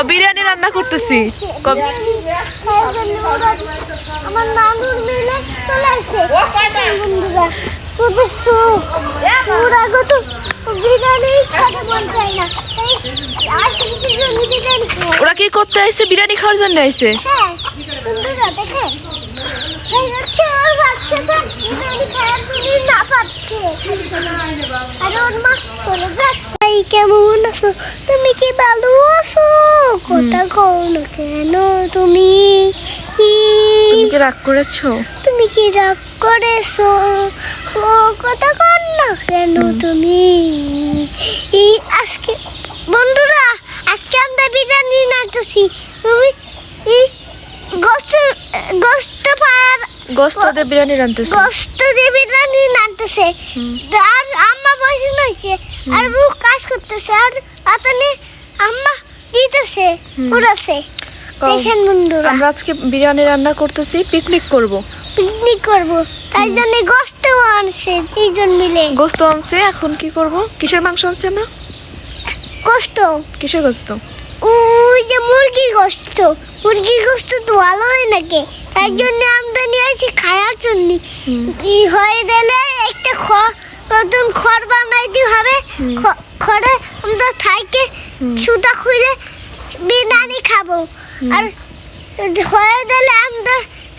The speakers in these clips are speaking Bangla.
বিরিয়ানি রান্না করতেছি। আমার নানুর মিলে চলে আসছে বন্ধুরা, কত সুখ। ওরা কত বিরিয়ানি খেতে মন চায় না, ওরা কি করতে আইছে? বিরিয়ানি খাওয়ার জন্য আইছে। হ্যাঁ বন্ধুরা দেখেন, ওর বাচ্চাটা বিরিয়ানি খাওয়ার জন্য না পাচ্ছে, আর ওর মা চলে যাচ্ছে। কেমন আছো? তুমি কি ভালো আছো? কথা কও না কেন তুমি? তুমি কি রাগ করেছো? তুমি কি রাগ করেছো? ও কথা কও না কেন তুমি? আজকে বন্ধুরা, আজকে আমরা বিরিয়ানি নাচছি। তুমি গোস্ত দিয়ে বিরিয়ানি রান্তেছে। গোস্ত দিয়ে বিরিয়ানি নাচতেছে, আর আম্মা বসে রয়েছে আর বুক কাজ করতেছে, আর আতানে আম্মা দিতেছে পুরাছে। দেখেন বন্ধুরা, আমরা আজকে বিরিয়ানি রান্না করতেছি, পিকনিক করব। পিকনিক করব, তাই জন্য গোস্ত আনছে তিনজন মিলে। গোস্ত আনছে, এখন কি করব? কিসের মাংস আনছে আমরা? গোস্ত। কিসের গোস্ত? ওই যে মুরগির গোস্ত। মুরগির গোস্ত তো ভালো হয় নাকি, তাই জন্য আমরা নিয়ে আসি খাওয়ার জন্য। হয়ে গেলে একটা নতুন খড় বানাইতে হবে, খড়ে আমরা থাইকে সুতা খুলে বিরিয়ানি খাবো। আর হয়ে গেলে আমরা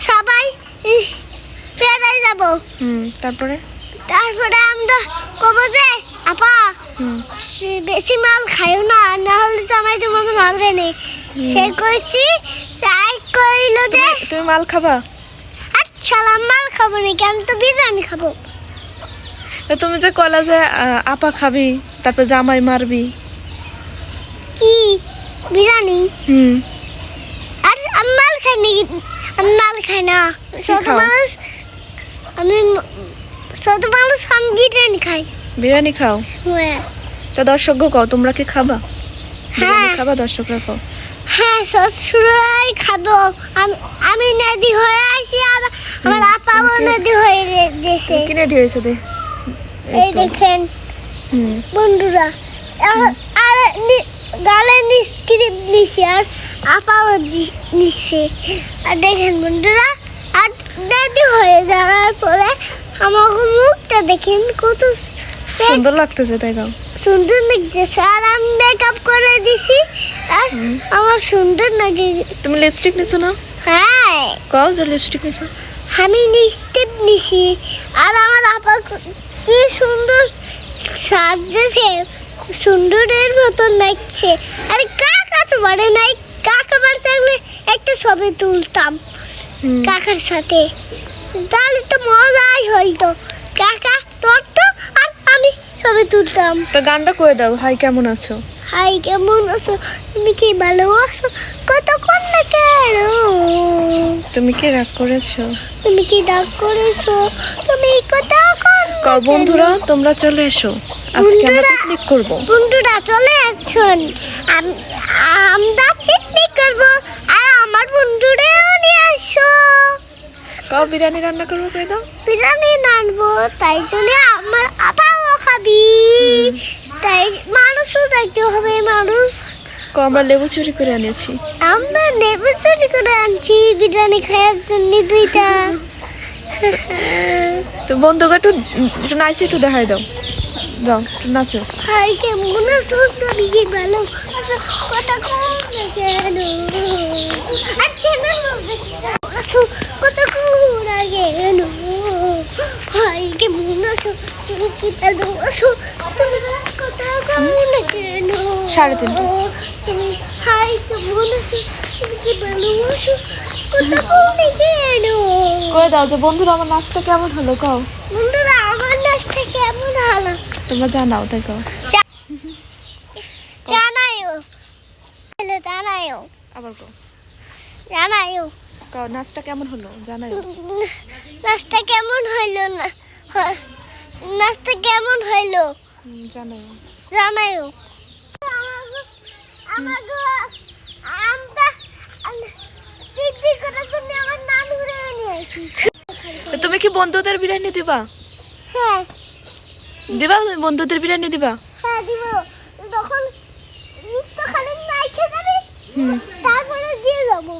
সবাই পেড়াই যাব। তারপরে আমরা কব যে আপা বেশি মাল খাইও না, না হলে জামাই তোমাকে মারবে না। সে কইছি চাই কইল যে তুমি মাল খাবা। আচ্ছা মাল খাবো নাকি, আমি তো বিরিয়ানি খাবো। তুমি যে কলা যে আপা খাবি, তারপর জামাই মারবি। কি বিরিয়ানি? আর আমি মাল খাই নাকি? আমি মাল খাই না, ছোট মানুষ। আমি ছোট মানুষ, আমি বিরিয়ানি খাই। বিরিয়ানি খাও? হ্যাঁ। তো দর্শকগো কও, তোমরা কি খাবা? হ্যাঁ খাবা, দর্শকরা কও। হ্যাঁ শ্বশুরাই খাবো। আমি নদী হয়ে আসি, আর আমার আপাও নদী হয়ে গেছে। কি রেডি হয়েছে দে? এই দেখেন বন্ধুরা, আর গালে স্ক্রিপ্ট নিছে, আর আপাও নিচ্ছে। আর দেখেন বন্ধুরা, আর নদী হয়ে যাওয়ার পরে আমার মুখটা দেখেন কত সুন্দর লাগতেছে, তাই গাও। সুন্দর লাগতেছে, আর আমি মেকআপ করে দিছি, আর আমার সুন্দর লাগে। তুমি লিপস্টিক নিছো না? হ্যাঁ কও যে লিপস্টিক নিছো। আমি লিপস্টিক নিছি, আর আমার আপা কি সুন্দর সাজছে, সুন্দরের মতন লাগছে। আর কাকা তো বাড়ে নাই, কাকা বাড়ি থাকলে একটা ছবি তুলতাম কাকার সাথে, তাহলে তো মজাই হইতো। কাকা তোর তো, আর আমি ছবি তুলতাম। তো গানটা কয়ে দাও, হাই কেমন আছো? হাই কেমন আছো? তুমি কি ভালো আছো? কতক্ষণ না কেন? তুমি কি রাগ করেছো? তুমি কি রাগ করেছো? তুমি কতক্ষণ? বন্ধুরা তোমরা চলে এসো, আজকে আমরা পিকনিক করব। বন্ধুরা চলে আসুন, আমরা পিকনিক করব, আর আমার বন্ধুরাও নিয়ে আসো। কও বিরিয়ানি রান্না করবো, কয়ে দাও। বিরিয়ানি রান্নবো, তাই জন্য আমার আপাও খাবি, তাই মানুষও দেখতে হবে। মানুষ আমরা লেবু চুরি করে আনিয়েছি। আমরা লেবু চুরি করে আনছি বিরিয়ানি খাওয়ার জন্য দুইটা। তো বন্ধুকে একটু নাচে একটু দেখাই দাও, যাও একটু নাচো। হাই কেমন আছো? তুমি কি ভালো আছো? কথা কম না কেন? আচ্ছা না আছো, কথা কম না কেন? হাই কেমন আছো? তুমি কি ভালো আছো? তুমি কথা কম না কেন? 3:30। তুমি হাই কেমন আছো? তুমি কি ভালো আছো? কথা কম না কেন? কয়ে দাও যে বন্ধুরা আমার নাচটা কেমন হলো, কও। বন্ধুরা আমার নাচটা কেমন হলো তোমরা জানাও, তাই কও। জানাইও, জানাইও, আবার কও। জানাইও কও নাচটা কেমন হলো, জানাইও। নাচটা কেমন হইলো? না নাচটা কেমন হইলো জানাইও, জানাইও। তুমি কি বন্ধুদের বিরিয়ানি দিবা? হ্যাঁ দিবা তুমি বন্ধুদের বিরিয়ানি দিবা? হ্যাঁ দিব। তখন খালি নাই খেয়ে যাবে, তারপরে দিয়ে যাবো।